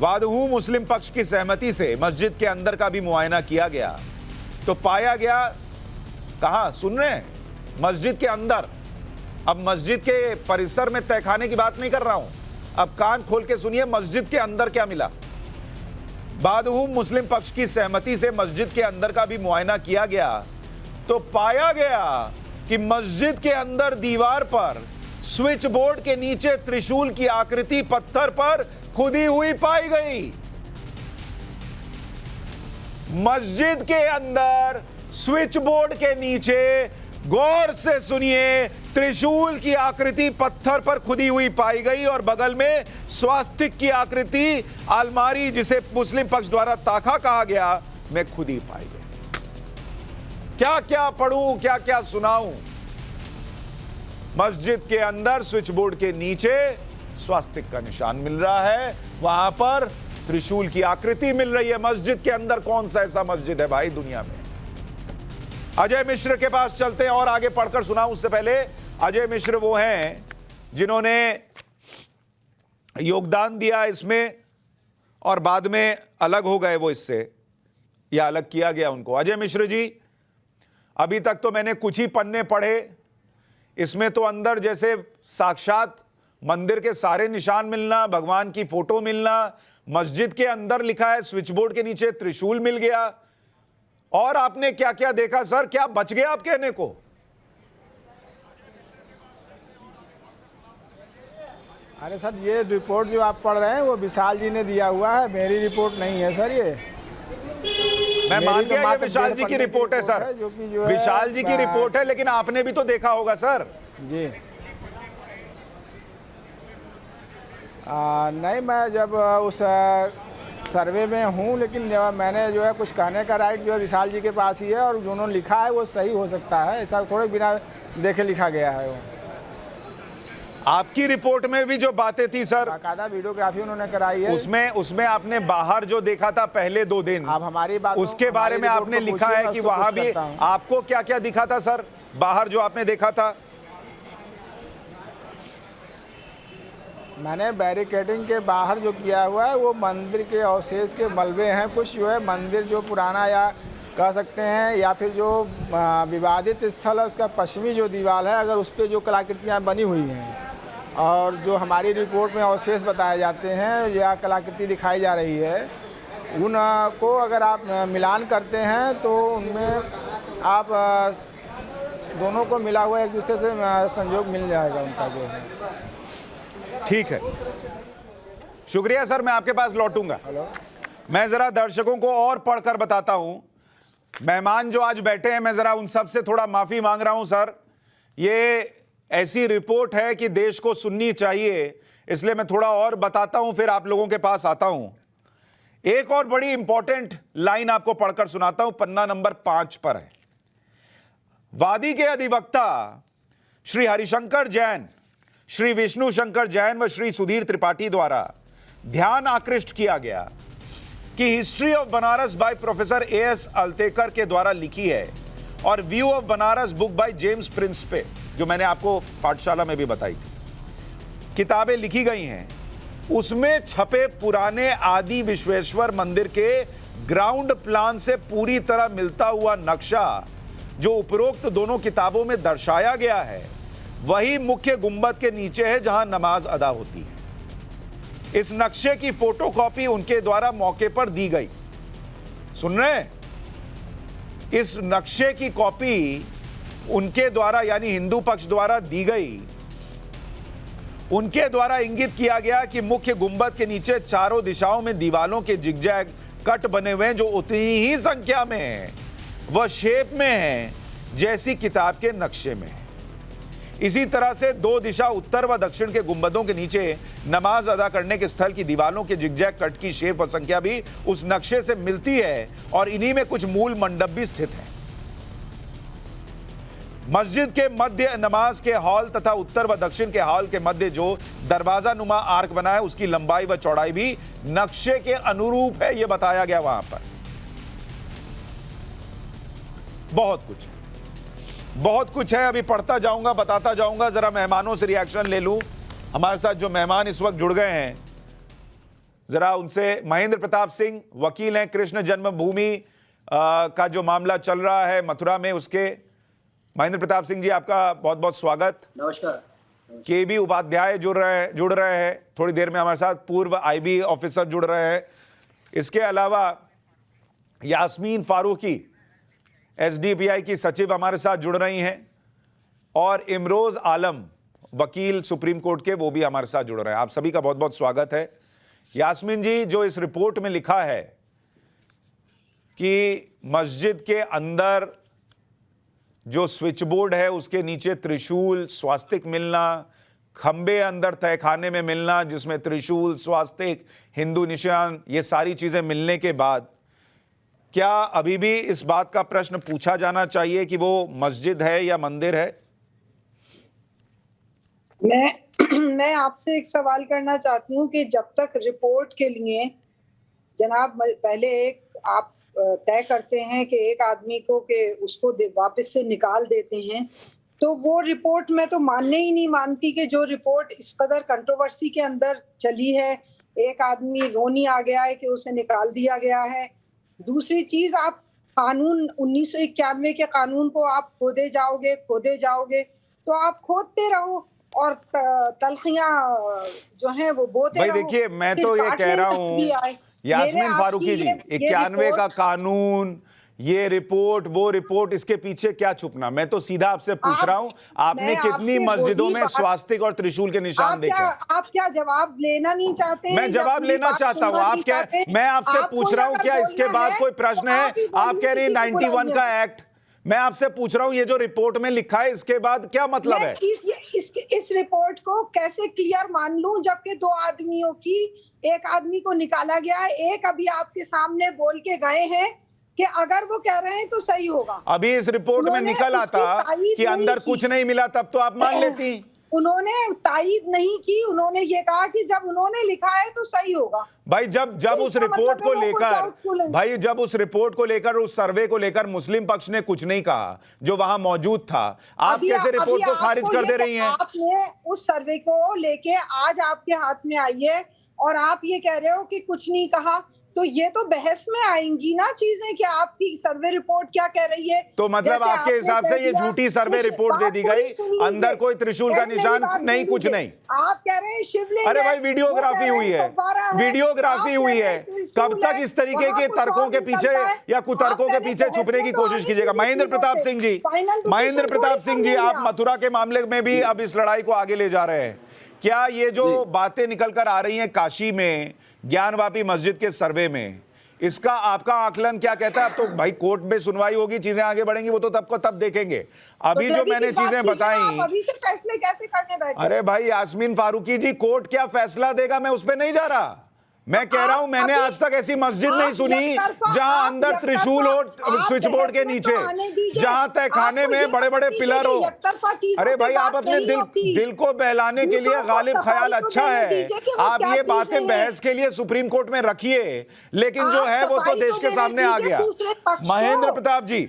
वादहू मुस्लिम पक्ष की सहमति से मस्जिद के अंदर का भी मुआयना किया गया तो पाया गया, कहां सुन रहे हैं, मस्जिद के अंदर। अब मस्जिद के परिसर में तहखाने की बात नहीं कर रहा हूं, अब कान खोल के सुनिए, मस्जिद के अंदर क्या मिला। वादहू मुस्लिम पक्ष की सहमति से मस्जिद के अंदर का भी मुआयना किया गया तो पाया गया कि मस्जिद के अंदर दीवार पर स्विच बोर्ड के नीचे त्रिशूल की आकृति पत्थर पर खुदी हुई पाई गई। मस्जिद के अंदर स्विच बोर्ड के नीचे, गौर से सुनिए, त्रिशूल की आकृति पत्थर पर खुदी हुई पाई गई और बगल में स्वास्तिक की आकृति अलमारी, जिसे मुस्लिम पक्ष द्वारा ताखा कहा गया, में खुदी पाई गई। क्या क्या पढ़ूं, क्या क्या सुनाऊं। मस्जिद के अंदर स्विच बोर्ड के नीचे स्वास्तिक का निशान मिल रहा है, वहां पर त्रिशूल की आकृति मिल रही है। मस्जिद के अंदर कौन सा ऐसा मस्जिद है भाई दुनिया में। अजय मिश्र के पास चलते हैं और आगे पढ़कर सुनाऊं। उससे पहले, अजय मिश्र वो हैं जिन्होंने योगदान दिया इसमें और बाद में अलग हो गए वो इससे, या अलग किया गया उनको। अजय मिश्र जी, अभी तक तो मैंने कुछ ही पन्ने पढ़े, इसमें तो अंदर जैसे साक्षात मंदिर के सारे निशान मिलना, भगवान की फोटो मिलना, मस्जिद के अंदर लिखा है, स्विच बोर्ड के नीचे त्रिशूल मिल गया। और आपने क्या क्या देखा सर, क्या बच गया आप कहने को? अरे सर, ये रिपोर्ट जो आप पढ़ रहे हैं वो विशाल जी ने दिया हुआ है, मेरी रिपोर्ट नहीं है सर। ये मैं मान गया ये विशाल जी की रिपोर्ट है सर, विशाल जी की रिपोर्ट है, लेकिन आपने भी तो देखा होगा सर। जी नहीं, मैं जब उस सर्वे में हूँ, लेकिन जब मैंने जो है कुछ कहने का राइट जो है विशाल जी के पास ही है, और जो उन्होंने लिखा है वो सही हो सकता है, ऐसा थोड़े बिना देखे लिखा गया है। वो आपकी रिपोर्ट में भी जो बातें थी सर, बाकायदा वीडियोग्राफी उन्होंने कराई है, उसमें आपने बाहर जो देखा था पहले 2 दिन, आप हमारी बात उसके बारे में आपने लिखा है कि वहां भी आपको क्या क्या दिखा था सर, बाहर जो आपने देखा था? मैंने बैरिकेडिंग के बाहर जो किया हुआ है वो मंदिर के अवशेष के मलबे हैं, कुछ जो है मंदिर जो पुराना या कह सकते हैं, या फिर जो विवादित स्थल है उसका पश्चिमी जो दीवार है, अगर उस पर जो कलाकृतियाँ बनी हुई हैं और जो हमारी रिपोर्ट में अवशेष बताए जाते हैं या कलाकृति दिखाई जा रही है, उनको अगर आप मिलान करते हैं तो उनमें आप दोनों को मिला हुआ एक दूसरे से संयोग मिल जाएगा उनका जो है। ठीक है, शुक्रिया सर, मैं आपके पास लौटूंगा। मैं जरा दर्शकों को और पढ़कर बताता हूं। मेहमान जो आज बैठे हैं, मैं जरा उन सब से थोड़ा माफी मांग रहा हूं सर। ये ऐसी रिपोर्ट है कि देश को सुननी चाहिए, इसलिए मैं थोड़ा और बताता हूं, फिर आप लोगों के पास आता हूं। एक और बड़ी इंपॉर्टेंट लाइन आपको पढ़कर सुनाता हूं, पन्ना नंबर 5 पर है। वादी के अधिवक्ता श्री हरिशंकर जैन, श्री विष्णु शंकर जैन व श्री सुधीर त्रिपाठी द्वारा ध्यान आकृष्ट किया गया कि history of Banaras by professor A.S. Altekar के द्वारा लिखी है और view of Banaras book by James Prince पे, जो मैंने आपको पाठशाला में भी बताई थी, किताबें लिखी गई हैं। उसमें छपे पुराने आदि विश्वेश्वर मंदिर के ग्राउंड प्लान से पूरी तरह मिलता हुआ नक्शा जो उपरोक्त दोनों किताबों में दर्शाया गया है, वही मुख्य गुंबद के नीचे है जहां नमाज अदा होती है। इस नक्शे की फोटोकॉपी उनके द्वारा मौके पर दी गई। सुन रहे हैं? इस नक्शे की कॉपी उनके द्वारा, यानी हिंदू पक्ष द्वारा दी गई। उनके द्वारा इंगित किया गया कि मुख्य गुंबद के नीचे चारों दिशाओं में दीवालों के जिगजैग कट बने हुए हैं जो उतनी ही संख्या में है, वह शेप में है जैसी किताब के नक्शे में है। इसी तरह से 2 दिशा उत्तर व दक्षिण के गुंबदों के नीचे नमाज अदा करने के स्थल की दीवालों के जिगजैग कट की शेप व संख्या भी उस नक्शे से मिलती है और इन्हीं में कुछ मूल मंडप भी स्थित हैं। मस्जिद के मध्य नमाज के हॉल तथा उत्तर व दक्षिण के हॉल के मध्य जो दरवाजा नुमा आर्क बना है, उसकी लंबाई व चौड़ाई भी नक्शे के अनुरूप है, यह बताया गया वहां पर। बहुत कुछ है, अभी पढ़ता जाऊंगा, बताता जाऊंगा। जरा मेहमानों से रिएक्शन ले लूं। हमारे साथ जो मेहमान इस वक्त जुड़ गए हैं, जरा उनसे, महेंद्र प्रताप सिंह वकील हैं, कृष्ण जन्मभूमि का जो मामला चल रहा है मथुरा में उसके। महेंद्र प्रताप सिंह जी, आपका बहुत बहुत स्वागत। नमस्कार। KB उपाध्याय जुड़ रहे हैं थोड़ी देर में हमारे साथ, पूर्व IB ऑफिसर जुड़ रहे हैं। इसके अलावा यास्मीन फारूकी SDPI की सचिव हमारे साथ जुड़ रही हैं, और इमरोज आलम वकील सुप्रीम कोर्ट के, वो भी हमारे साथ जुड़ रहे हैं। आप सभी का बहुत बहुत स्वागत है। यास्मीन जी, जो इस रिपोर्ट में लिखा है कि मस्जिद के अंदर जो स्विच बोर्ड है उसके नीचे त्रिशूल, स्वास्तिक मिलना, खंबे अंदर तहखाने में मिलना जिसमें त्रिशूल, स्वास्तिक, हिंदू निशान, ये सारी चीजें मिलने के बाद क्या अभी भी इस बात का प्रश्न पूछा जाना चाहिए कि वो मस्जिद है या मंदिर है? मैं आपसे एक सवाल करना चाहती हूँ कि जब तक रिपोर्ट के लिए जनाब पहले एक आप तय करते हैं कि एक आदमी को कि उसको वापस से निकाल देते हैं, तो वो रिपोर्ट मैं तो मानने ही नहीं मानती कि जो रिपोर्ट इस कदर कंट्रोवर्सी के अंदर चली है, एक आदमी रोनी आ गया है कि उसे निकाल दिया गया है। दूसरी चीज, आप कानून 1991 के कानून को आप खोदे जाओगे तो आप खोदते रहो और तलखियां जो हैं वो बोते भाई रहो। देखिए, मैं तो ये कह रहा हूँ यास्मीन फारूकी जी, 91 का कानून, ये रिपोर्ट, वो रिपोर्ट, इसके पीछे क्या छुपना? मैं तो सीधा आपसे पूछ रहा हूं, आपने कितनी मस्जिदों में स्वास्तिक और त्रिशूल के निशान देखे? आप क्या जवाब लेना नहीं चाहते? मैं जवाब लेना चाहता हूं। आप क्या, मैं आपसे पूछ रहा हूं, क्या इसके बाद कोई प्रश्न है? आप कह रही हैं 91 का एक्ट, मैं आपसे पूछ रहा हूं ये जो रिपोर्ट में लिखा है इसके बाद क्या मतलब है? इस रिपोर्ट को कैसे क्लियर मान लूं जबकि दो आदमियों की, एक आदमी को निकाला गया है, एक अभी आपके सामने बोल के गए हैं कि अगर वो कह रहे हैं तो सही होगा। अभी इस रिपोर्ट में निकल आता कि अंदर कुछ नहीं मिला, तब तो आप मान लेती। उन्होंने तायीद नहीं की, उन्होंने ये कहा कि जब उन्होंने लिखा है तो सही होगा। भाई जब उस रिपोर्ट को लेकर, भाई जब उस रिपोर्ट को लेकर, उस सर्वे को लेकर मुस्लिम पक्ष ने कुछ नहीं कहा जो वहां मौजूद था, आप कैसे रिपोर्ट को खारिज कर दे रही हैं? आपने उस सर्वे को लेके आज आपके हाथ में आई है और आप ये कह रहे हो कि कुछ नहीं कहा, तो ये तो बहस में आएंगी ना चीजें कि आपकी सर्वे रिपोर्ट क्या कह रही है। तो मतलब आपके हिसाब से ये झूठी सर्वे रिपोर्ट दे दी गई, अंदर कोई त्रिशूल का निशान नहीं, कुछ नहीं। आप कह रहे हैं शिवलिंग, अरे भाई वीडियोग्राफी हुई है, वीडियोग्राफी हुई है, कब तक इस तरीके के तर्कों के पीछे या कुतर्कों के पीछे छुपने की कोशिश कीजिएगा? महेंद्र प्रताप सिंह जी, महेंद्र प्रताप सिंह जी, आप मथुरा के मामले में भी अब इस लड़ाई को आगे ले जा रहे हैं। क्या ये जो बातें निकल कर आ रही हैं काशी में ज्ञानवापी मस्जिद के सर्वे में, इसका आपका आकलन क्या कहता है? अब तो भाई कोर्ट में सुनवाई होगी, चीजें आगे बढ़ेंगी, वो तो तब को तब देखेंगे। अभी जो मैंने चीजें बताई, अभी से फैसले कैसे करने बैठे? अरे भाई यास्मीन फारूकी जी, कोर्ट क्या फैसला देगा मैं उस पर नहीं जा रहा। मैं कह रहा हूं मैंने आज तक ऐसी मस्जिद नहीं सुनी जहां अंदर त्रिशूल हो, स्विच बोर्ड के नीचे, जहां तहखाने में बड़े बड़े पिलर हो। अरे भाई आप अपने दिल को बहलाने के लिए, गालिब ख्याल अच्छा है, आप ये बातें बहस के लिए सुप्रीम कोर्ट में रखिए, लेकिन जो है वो तो देश के सामने आ गया। महेंद्र प्रताप जी,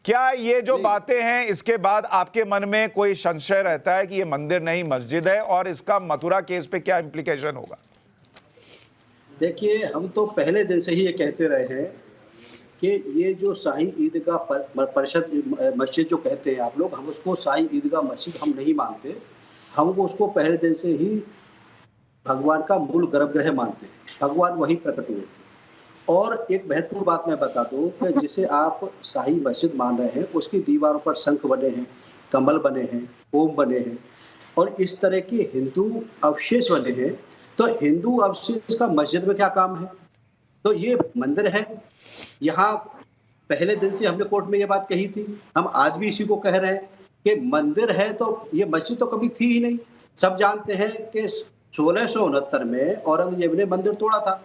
क्या ये जो बातें हैं इसके बाद आपके मन में कोई संशय रहता है कि ये मंदिर नहीं मस्जिद है, और इसका मथुरा केस पे क्या इंप्लीकेशन होगा? देखिए, हम तो पहले दिन से ही ये कहते रहे हैं कि ये जो शाही ईदगाह परिषद मस्जिद जो कहते हैं आप लोग, हम उसको शाही ईदगाह मस्जिद हम नहीं मानते। हम उसको पहले दिन से ही भगवान का मूल गर्भगृह मानते हैं। भगवान वहीं प्रकट हुए थे। और एक महत्वपूर्ण बात मैं बता दूं कि जिसे आप शाही मस्जिद मान रहे हैं, उसकी दीवारों पर शंख बने हैं, कमल बने हैं, ओम बने हैं, और इस तरह के हिंदू अवशेष बने हैं। तो हिंदू अवशेष का मस्जिद में क्या काम है? तो ये मंदिर है। यहाँ पहले दिन से हमने कोर्ट में ये बात कही थी, हम आज भी इसी को कह रहे हैं कि मंदिर है तो ये मस्जिद तो कभी थी ही नहीं। सब जानते हैं कि 1669 में औरंगजेब ने मंदिर तोड़ा था,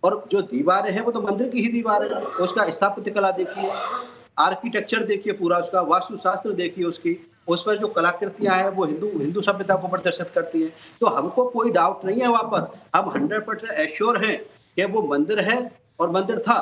और जो दीवारें हैं वो तो मंदिर की ही दीवारें हैं। उसका स्थापत्य कला देखिए, आर्किटेक्चर देखिए, पूरा उसका वास्तुशास्त्र देखिए, उसकी उस पर जो कलाकृतियां हैं वो हिंदू सभ्यता को प्रदर्शित करती हैं। तो हमको कोई डाउट नहीं है वहां पर, हम 100% एश्योर हैं कि वो मंदिर है और मंदिर था।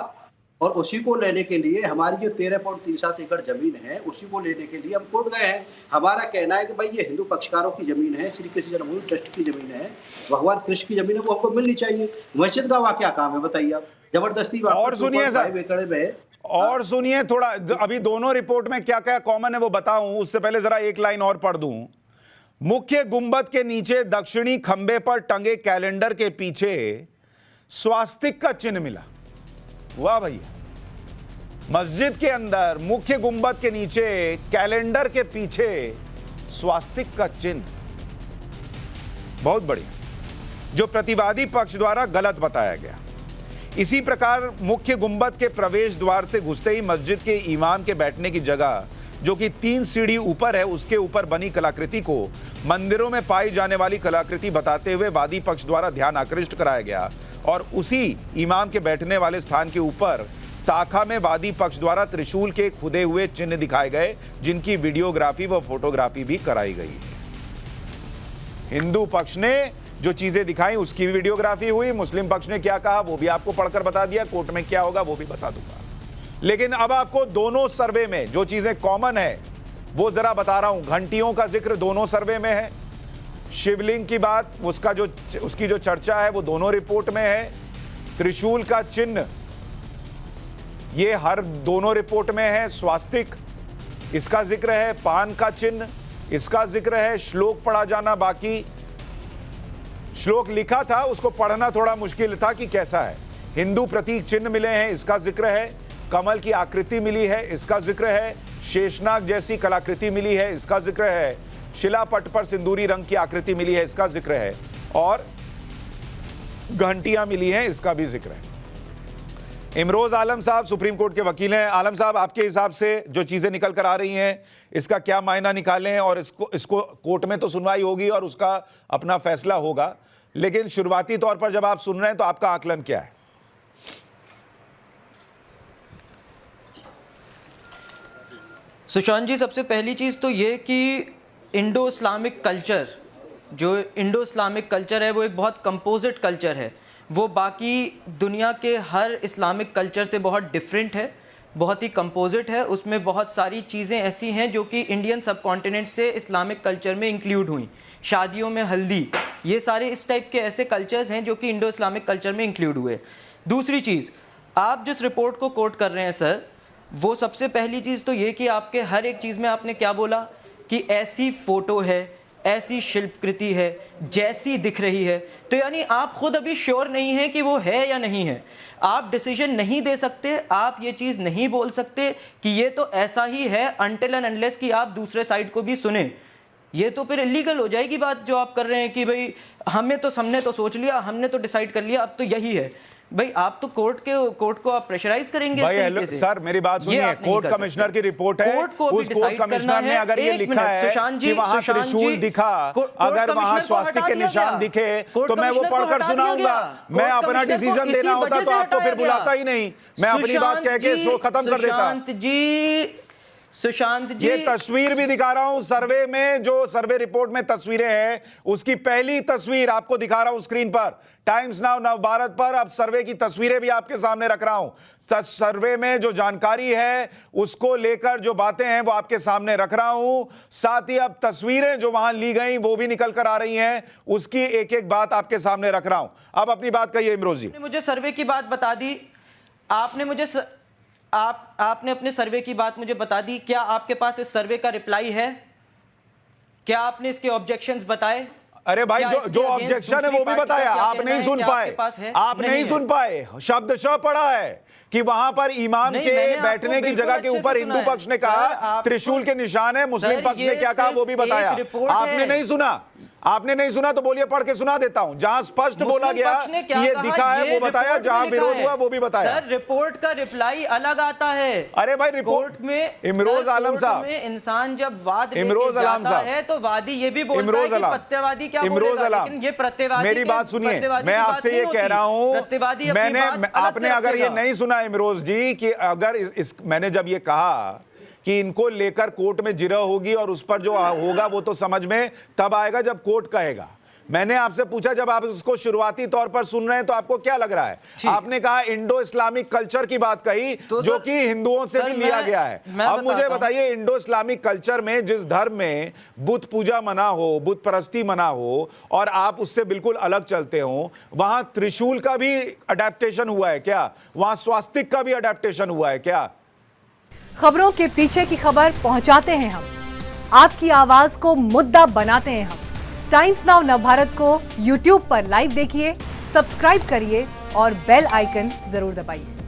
और उसी को लेने के लिए हमारी जो 13.37 एकड़ जमीन है, उसी को लेने के लिए हम कोर्ट गए हैं। हमारा कहना है कि भाई ये हिंदू पक्षकारों की जमीन है, श्री कृष्ण जन्मभूमि ट्रस्ट की जमीन है, भगवान कृष्ण की जमीन है, वो हमको मिलनी चाहिए। मस्जिद का वहाँ क्या काम है बताइए आप? जबरदस्ती और सुनिए सर, 5 एकड़ में और सुनिए थोड़ा, अभी दोनों रिपोर्ट में क्या क्या कॉमन है वो बताऊं, उससे पहले जरा एक लाइन और पढ़ दूं। मुख्य गुंबद के नीचे दक्षिणी खंबे पर टंगे कैलेंडर के पीछे स्वास्तिक का चिन्ह मिला। वाह भैया, मस्जिद के अंदर मुख्य गुंबद के नीचे कैलेंडर के पीछे स्वास्तिक का चिन्ह, बहुत बढ़िया, जो प्रतिवादी पक्ष द्वारा गलत बताया गया। इसी प्रकार मुख्य गुंबद के प्रवेश द्वार से घुसते ही मस्जिद के इमाम के बैठने की जगह, जो कि 3 सीढ़ी ऊपर है, उसके ऊपर बनी कलाकृति को मंदिरों में पाई जाने वाली कलाकृति बताते हुए वादी पक्ष द्वारा ध्यान आकृष्ट कराया गया और उसी इमाम के बैठने वाले स्थान के ऊपर ताखा में वादी पक्ष द्वारा त्रिशूल के खुदे हुए चिन्ह दिखाए गए, जिनकी वीडियोग्राफी व फोटोग्राफी भी कराई गई है। हिंदू पक्ष ने जो चीजें दिखाई उसकी वीडियोग्राफी हुई, मुस्लिम पक्ष ने क्या कहा वो भी आपको पढ़कर बता दिया, कोर्ट में क्या होगा वो भी बता दूंगा। लेकिन अब आपको दोनों सर्वे में जो चीजें कॉमन है वो जरा बता रहा हूं। घंटियों का जिक्र दोनों सर्वे में है, शिवलिंग की बात, उसकी जो चर्चा है वो दोनों रिपोर्ट में है, त्रिशूल का चिन्ह ये हर दोनों रिपोर्ट में है, स्वास्तिक इसका जिक्र है, पान का चिन्ह इसका जिक्र है, श्लोक पढ़ा जाना बाकी, श्लोक लिखा था उसको पढ़ना थोड़ा मुश्किल था कि कैसा है, हिंदू प्रतीक चिन्ह मिले हैं इसका जिक्र है, कमल की आकृति मिली है इसका जिक्र है, शेषनाग जैसी कलाकृति मिली है इसका जिक्र है, शिलापट पर सिंदूरी रंग की आकृति मिली है इसका जिक्र है, और घंटियां मिली हैं इसका भी जिक्र है। इमरोज आलम साहब सुप्रीम कोर्ट के वकील हैं। आलम साहब, आपके हिसाब से जो चीजें निकल कर आ रही हैं इसका क्या मायना निकालें, और इसको कोर्ट में तो सुनवाई होगी और उसका अपना फैसला होगा, लेकिन शुरुआती तौर पर जब आप सुन रहे हैं तो आपका आकलन क्या है? सुशांत जी, सबसे पहली चीज़ तो ये कि इंडो इस्लामिक कल्चर, जो इंडो इस्लामिक कल्चर है वो एक बहुत कंपोजिट कल्चर है, वो बाकी दुनिया के हर इस्लामिक कल्चर से बहुत डिफरेंट है, बहुत ही कंपोजिट है। उसमें बहुत सारी चीज़ें ऐसी हैं जो कि इंडियन सब कॉन्टिनेंट से इस्लामिक कल्चर में इंक्लूड हुई, शादियों में हल्दी, ये सारे इस टाइप के ऐसे कल्चर्स हैं जो कि इंडो इस्लामिक कल्चर में इंक्लूड हुए। दूसरी चीज़, आप जिस रिपोर्ट को कोट कर रहे हैं सर, वो सबसे पहली चीज़ तो ये कि आपके हर एक चीज़ में आपने क्या बोला कि ऐसी फ़ोटो है, ऐसी शिल्पकृति है जैसी दिख रही है, तो यानी आप खुद अभी श्योर नहीं हैं कि वो है या नहीं है, आप डिसीजन नहीं दे सकते, आप ये चीज़ नहीं बोल सकते कि ये तो ऐसा ही है अनटिल एंड अनलेस कि आप दूसरे साइड को भी सुने। ये तो फिर इलीगल हो जाएगी बात जो आप कर रहे हैं कि भाई हमने तो सोच लिया, हमने तो डिसाइड कर लिया, अब तो यही है। भाई आप तो कोर्ट को आप प्रेशराइज करेंगे भाई हेलो सर, मेरी बात सुनिए, कोर्ट कमिश्नर की रिपोर्ट है, उस कोर्ट कमिश्नर ने अगर ये लिखा है कि वहां त्रिशूल दिखा, अगर वहां स्वास्तिक के निशान दिखे तो मैं वो पढ़कर सुनाऊंगा। मैं अपना डिसीजन देना होता तो आपको फिर बुलाता ही नहीं, मैं अपनी बात कह के इसको खत्म कर देता। सुशांत जी, ये तस्वीर भी दिखा रहा हूं, सर्वे में जो सर्वे रिपोर्ट में तस्वीरें हैं उसकी पहली तस्वीर आपको दिखा रहा हूं स्क्रीन पर, टाइम्स नाउ नवभारत पर। अब सर्वे की तस्वीरें भी आपके सामने रख रहा हूं, सर्वे में जो जानकारी है उसको लेकर जो बातें हैं वो आपके सामने रख रहा हूं, साथ ही अब तस्वीरें जो वहां ली गई वो भी निकल कर आ रही हैं, उसकी एक एक बात आपके सामने रख रहा हूं। अब अपनी बात कहिए इमरोज जी। मुझे सर्वे की बात बता दी आपने, मुझे आपने अपने सर्वे की बात मुझे बता दी, क्या आपके पास इस सर्वे का रिप्लाई है? क्या आपने इसके ऑब्जेक्शंस बताए? अरे भाई जो ऑब्जेक्शन है वो भी बताया, आप नहीं सुन पाए, आप नहीं सुन पाए, शब्दशः पढ़ा है कि वहां पर इमाम के बैठने की जगह के ऊपर हिंदू पक्ष ने कहा त्रिशूल के निशान है, मुस्लिम पक्ष ने क्या कहा वो भी बताया। आपने नहीं सुना, आपने नहीं सुना तो बोलिए, पढ़ के सुना देता हूं। जहां स्पष्ट बोला गया कि ये दिखा है वो बताया, जहां विरोध हुआ वो भी बताया। सर रिपोर्ट का रिप्लाई अलग आता है। अरे भाई रिपोर्ट में इमरोज आलम साहब, इंसान जब वाद इमरोज आलम साहब है तो वादी ये भी बोलता है कि प्रत्यवादी क्या बोलेगा, लेकिन ये प्रत्यवादी, मेरी बात सुनिए, मैं आपसे ये कह रहा हूं, मैंने आपने अगर ये नहीं सुना इमरोज जी कि अगर मैंने जब ये कहा कि इनको लेकर कोर्ट में जिरह होगी और उस पर जो होगा वो तो समझ में तब आएगा जब कोर्ट कहेगा, मैंने आपसे पूछा, जब आप इसको शुरुआती तौर पर सुन रहे हैं तो आपको क्या लग रहा है? आपने कहा इंडो इस्लामिक कल्चर की बात कही, तो जो कि हिंदुओं से भी लिया गया है। अब मुझे बताइए, इंडो इस्लामिक कल्चर में जिस धर्म में बुत पूजा मना हो, बुत परस्ती मना हो और आप उससे बिल्कुल अलग चलते हो, वहां त्रिशूल का भी अडेप्टेशन हुआ है क्या? वहां स्वास्तिक का भी अडेप्टेशन हुआ है क्या? खबरों के पीछे की खबर पहुंचाते हैं हम, आपकी आवाज को मुद्दा बनाते हैं हम। टाइम्स नाउ नवभारत को YouTube पर लाइव देखिए, सब्सक्राइब करिए और बेल आइकन जरूर दबाइए।